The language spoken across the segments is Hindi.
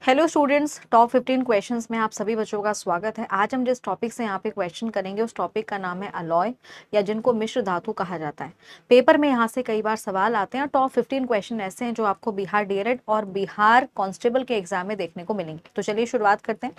हेलो स्टूडेंट्स, टॉप 15 क्वेश्चंस में आप सभी बच्चों का स्वागत है। आज हम जिस टॉपिक से यहाँ पे क्वेश्चन करेंगे उस टॉपिक का नाम है अलॉय या जिनको मिश्र धातु कहा जाता है। पेपर में यहाँ से कई बार सवाल आते हैं। टॉप 15 क्वेश्चन ऐसे हैं जो आपको बिहार डीएलएड और बिहार कांस्टेबल के एग्जाम में देखने को मिलेंगे। तो चलिए शुरुआत करते हैं।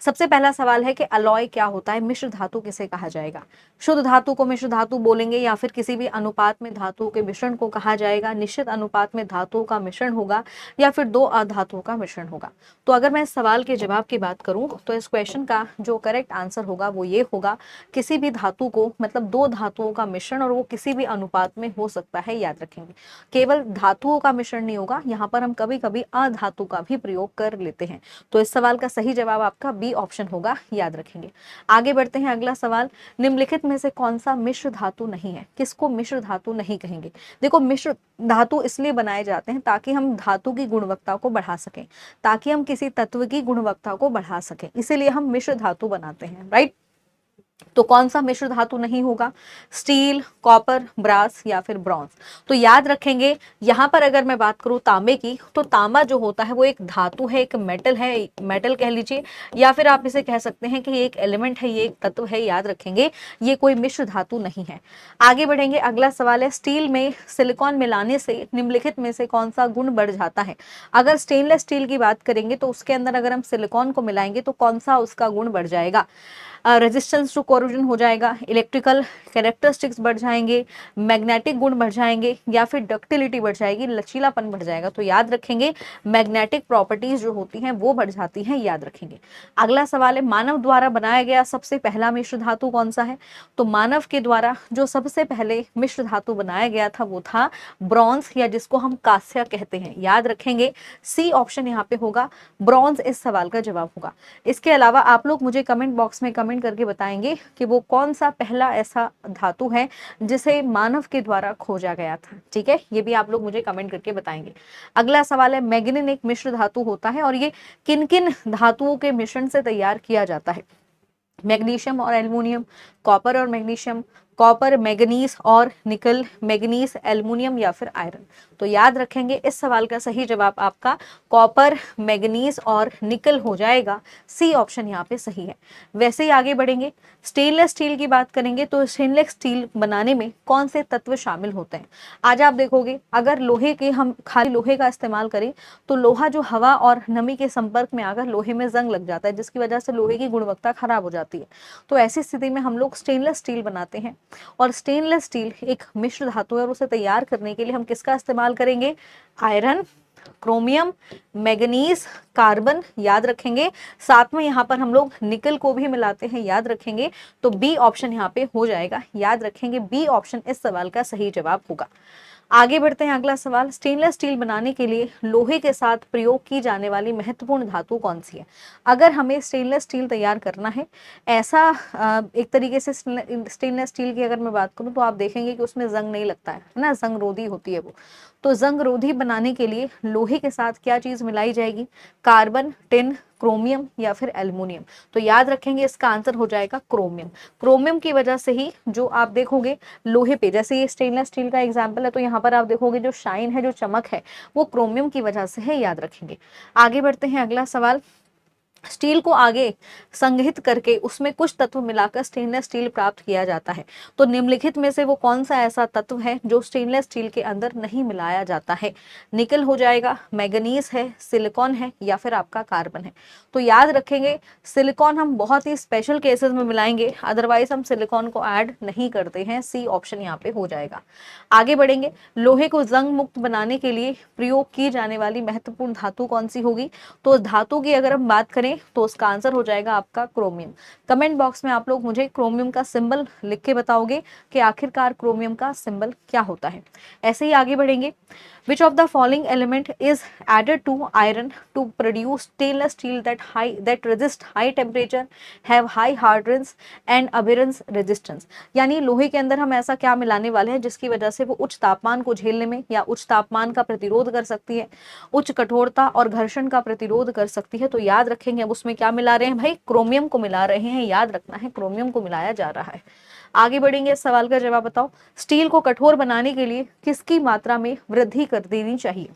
सबसे पहला सवाल है कि अलॉय क्या होता है, मिश्र धातु किसे कहा जाएगा। शुद्ध धातु को मिश्र धातु बोलेंगे या फिर किसी भी अनुपात में धातुओं के मिश्रण को कहा जाएगा। निश्चित अनुपात में धातुओं का मिश्रण होगा या फिर दो अधातुओं का मिश्रण होगा। तो अगर मैं इस सवाल के जवाब की बात करूं तो इस क्वेश्चन का जो करेक्ट आंसर होगा वो ये होगा, किसी भी धातु को मतलब दो धातुओं का मिश्रण, और वो किसी भी अनुपात में हो सकता है। याद रखेंगे, केवल धातुओं का मिश्रण नहीं होगा, यहाँ पर हम कभी कभी अधातु का भी प्रयोग कर लेते हैं। तो इस सवाल का सही जवाब आपका बी ऑप्शन होगा, याद रखेंगे। आगे बढ़ते हैं, अगला सवाल, निम्नलिखित में से कौन सा मिश्र धातु नहीं है। किसको मिश्र धातु नहीं कहेंगे। देखो, मिश्र धातु इसलिए बनाए जाते हैं ताकि हम धातु की गुणवत्ता को बढ़ा सकें, ताकि हम किसी तत्व की गुणवत्ता को बढ़ा सकें, इसीलिए हम मिश्र धातु बनाते हैं, राइट। तो कौन सा मिश्र धातु नहीं होगा, स्टील, कॉपर, ब्रास या फिर ब्रॉन्ज। तो याद रखेंगे, यहाँ पर अगर मैं बात करूँ तांबे की, तो तांबा जो होता है वो एक धातु है, एक मेटल है, मेटल कह लीजिए, या फिर आप इसे कह सकते हैं कि ये एक एलिमेंट है, ये एक तत्व है। याद रखेंगे, ये कोई मिश्र धातु नहीं है। आगे बढ़ेंगे, अगला सवाल है, स्टील में सिलिकॉन मिलाने से निम्नलिखित में से कौन सा गुण बढ़ जाता है। अगर स्टेनलेस स्टील की बात करेंगे तो उसके अंदर अगर हम सिलिकॉन को मिलाएंगे तो कौन सा उसका गुण बढ़ जाएगा। रेजिस्टेंस टू कोरोजन हो जाएगा, इलेक्ट्रिकल कैरेक्टरिस्टिक्स बढ़ जाएंगे, मैग्नेटिक गुण बढ़ जाएंगे, या फिर डक्टिलिटी बढ़ जाएगी, लचीलापन बढ़ जाएगा। तो याद रखेंगे, मैग्नेटिक प्रॉपर्टीज जो होती हैं वो बढ़ जाती हैं, याद रखेंगे। अगला सवाल है, मानव द्वारा बनाया गया सबसे पहला मिश्र धातु कौन सा है। तो मानव के द्वारा जो सबसे पहले मिश्र धातु बनाया गया था वो था ब्रॉन्ज, या जिसको हम कांस्य कहते हैं। याद रखेंगे, सी ऑप्शन यहाँ पे होगा, ब्रॉन्ज इस सवाल का जवाब होगा। इसके अलावा आप लोग मुझे कमेंट बॉक्स में कमेंट करके बताएंगे कि वो कौन सा पहला ऐसा धातु है जिसे मानव के द्वारा खोजा गया था। ठीक है, ये भी आप लोग मुझे कमेंट करके बताएंगे। अगला सवाल है, मैग्नीन एक मिश्र धातु होता है और ये किन किन धातुओं के मिश्रण से तैयार किया जाता है। मैग्नीशियम और एल्युमिनियम, कॉपर और मैग्नीशियम, कॉपर मैग्नीज और निकल, मैग्नीज एल्युमिनियम या फिर आयरन। तो याद रखेंगे, इस सवाल का सही जवाब आपका कॉपर, मैग्नीज और निकल हो जाएगा। सी ऑप्शन यहाँ पे सही है। वैसे ही आगे बढ़ेंगे, स्टेनलेस स्टील की बात करेंगे तो स्टेनलेस स्टील बनाने में कौन से तत्व शामिल होते हैं। आज आप देखोगे, अगर लोहे के हम खाली लोहे का इस्तेमाल करें तो लोहा जो हवा और नमी के संपर्क में आकर लोहे में जंग लग जाता है, जिसकी वजह से लोहे की गुणवत्ता खराब हो जाती है। तो ऐसी स्थिति में हम लोग स्टेनलेस स्टील बनाते हैं, और स्टेनलेस स्टील एक मिश्र धातु है और उसे तैयार करने के लिए हम किसका इस्तेमाल करेंगे, आयरन, क्रोमियम, मैग्नीज, कार्बन। याद रखेंगे, साथ में यहाँ पर हम लोग निकल को भी मिलाते हैं, याद रखेंगे। तो बी ऑप्शन यहाँ पे हो जाएगा, याद रखेंगे, बी ऑप्शन इस सवाल का सही जवाब होगा। आगे बढ़ते हैं, अगला सवाल, स्टेनलेस स्टील बनाने के लिए लोहे के साथ प्रयोग की जाने वाली महत्वपूर्ण धातु कौन सी है। अगर हमें स्टेनलेस स्टील तैयार करना है, ऐसा एक तरीके से स्टेनलेस स्टील की अगर मैं बात करूं तो आप देखेंगे कि उसमें जंग नहीं लगता है ना, जंग रोधी होती है वो। तो जंग रोधी बनाने के लिए लोहे के साथ क्या चीज मिलाई जाएगी, कार्बन, टिन, क्रोमियम या फिर एल्युमिनियम। तो याद रखेंगे, इसका आंसर हो जाएगा क्रोमियम। क्रोमियम की वजह से ही जो आप देखोगे लोहे पे, जैसे ये स्टेनलेस स्टील का एग्जांपल है, तो यहाँ पर आप देखोगे जो शाइन है, जो चमक है, वो क्रोमियम की वजह से है, याद रखेंगे। आगे बढ़ते हैं, अगला सवाल, स्टील को आगे संघित करके उसमें कुछ तत्व मिलाकर स्टेनलेस स्टील प्राप्त किया जाता है। तो निम्नलिखित में से वो कौन सा ऐसा तत्व है जो स्टेनलेस स्टील के अंदर नहीं मिलाया जाता है। निकल हो जाएगा, मैग्नीज है, सिलिकॉन है या फिर आपका कार्बन है। तो याद रखेंगे, सिलिकॉन हम बहुत ही स्पेशल केसेस में मिलाएंगे, अदरवाइज हम सिलिकॉन को ऐड नहीं करते हैं। सी ऑप्शन यहाँ पे हो जाएगा। आगे बढ़ेंगे, लोहे को जंग मुक्त बनाने के लिए प्रयोग की जाने वाली महत्वपूर्ण धातु कौन सी होगी। तो धातु की अगर हम बात करें तो उसका आंसर हो जाएगा आपका क्रोमियम। कमेंट बॉक्स में आप लोग मुझे क्रोमियम का सिंबल लिख के बताओगे कि आखिरकार क्रोमियम का सिंबल क्या होता है। ऐसे ही आगे बढ़ेंगे, which of the following element is added to iron to produce stainless steel that resist high temperature, have high hardness and adherence resistance। यानी लोहे के अंदर हम ऐसा क्या मिलाने वाले हैं जिसकी वजह से वो उच्च तापमान को झेलने में या उच्च तापमान का प्रतिरोध कर सकती है, उच्च कठोरता और घर्षण का प्रतिरोध कर सकती है। तो याद रखेंगे, अब उसमें क्या मिला रहे हैं भाई, क्रोमियम को मिला रहे हैं, याद रखना है, क्रोमियम को मिलाया जा रहा है। आगे बढ़ेंगे, इस सवाल का जवाब बताओ, स्टील को कठोर बनाने के लिए किसकी मात्रा में वृद्धि कर देनी चाहिए।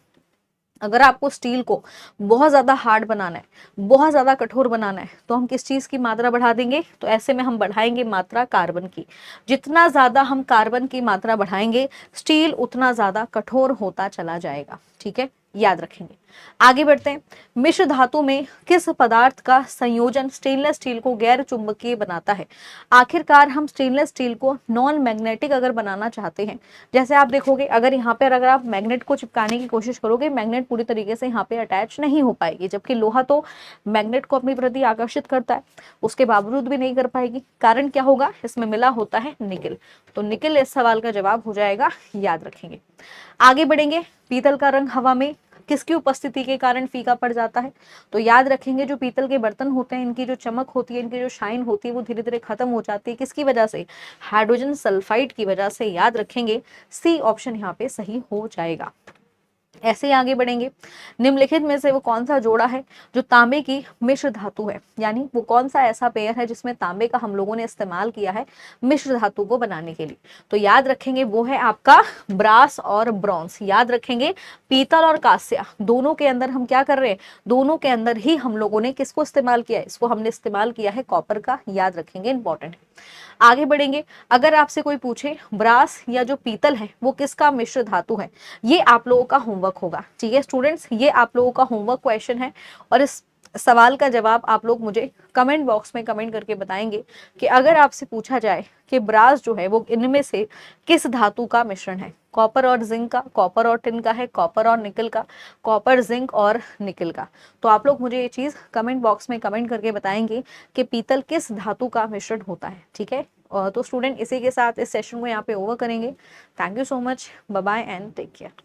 अगर आपको स्टील को बहुत ज़्यादा हार्ड बनाना है, बहुत ज़्यादा कठोर बनाना है, तो हम किस चीज़ की मात्रा बढ़ा देंगे? तो ऐसे में हम बढ़ाएंगे मात्रा कार्बन की। जितना ज़्यादा हम कार्बन की मात्रा बढ़ाएंगे, स्टील उतना ज़्यादा कठोर होता चला जाएगा। ठीक है, याद रखेंगे। आगे बढ़ते हैं। मिश्र धातु में किस पदार्थ का संयोजन स्टेनलेस स्टील को गैर चुंबकीय बनाता है? आखिरकार हम स्टेनलेस स्टील को नॉन मैग्नेटिक अगर बनाना चाहते हैं, जैसे आप देखोगे अगर यहाँ पे अगर आप मैग्नेट को चिपकाने की कोशिश करोगे, मैग्नेट पूरी तरीके से यहाँ पे अटैच नहीं हो पाएगी, जबकि लोहा तो मैग्नेट को अपनी प्रति आकर्षित करता है, उसके बावजूद भी नहीं कर पाएगी। कारण क्या होगा? इसमें मिला होता है निकिल। तो निकिल इस सवाल का जवाब हो जाएगा, याद रखेंगे। आगे बढ़ेंगे। पीतल का रंग हवा में किसकी उपस्थिति के कारण फीका पड़ जाता है? तो याद रखेंगे, जो पीतल के बर्तन होते हैं, इनकी जो चमक होती है, इनकी जो शाइन होती है, वो धीरे धीरे खत्म हो जाती है। किसकी वजह से? हाइड्रोजन सल्फाइड की वजह से। याद रखेंगे, सी ऑप्शन यहाँ पे सही हो जाएगा। ऐसे ही आगे बढ़ेंगे। निम्नलिखित में से वो कौन सा जोड़ा है जो तांबे की मिश्र धातु है? यानी वो कौन सा ऐसा पेयर है जिसमें तांबे का हम लोगों ने इस्तेमाल किया है मिश्र धातु को बनाने के लिए? तो याद रखेंगे, वो है आपका ब्रास और ब्रॉन्ज। याद रखेंगे, पीतल और कांस्य दोनों के अंदर हम क्या कर रहे हैं? दोनों के अंदर ही हम लोगों ने किसको इस्तेमाल किया है? इसको हमने इस्तेमाल किया है कॉपर का। याद रखेंगे, इंपॉर्टेंट है। आगे बढ़ेंगे। अगर आपसे कोई पूछे ब्रास या जो पीतल है वो किसका मिश्र धातु है, ये आप लोगों का होमवर्क होगा। ठीक है स्टूडेंट्स, ये आप लोगों का होमवर्क क्वेश्चन है, और इस सवाल का जवाब आप लोग मुझे कमेंट बॉक्स में कमेंट करके बताएंगे कि अगर आपसे पूछा जाए कि ब्रास जो है वो इनमें से किस धातु का मिश्रण है? कॉपर और जिंक का, कॉपर और टिन का है, कॉपर और निकल का, कॉपर जिंक और निकल का। तो आप लोग मुझे ये चीज कमेंट बॉक्स में कमेंट करके बताएंगे कि पीतल किस धातु का मिश्रण होता है। ठीक है, तो स्टूडेंट इसी के साथ इस सेशन को यहाँ पे ओवर करेंगे। Thank you so much, bye bye and take care.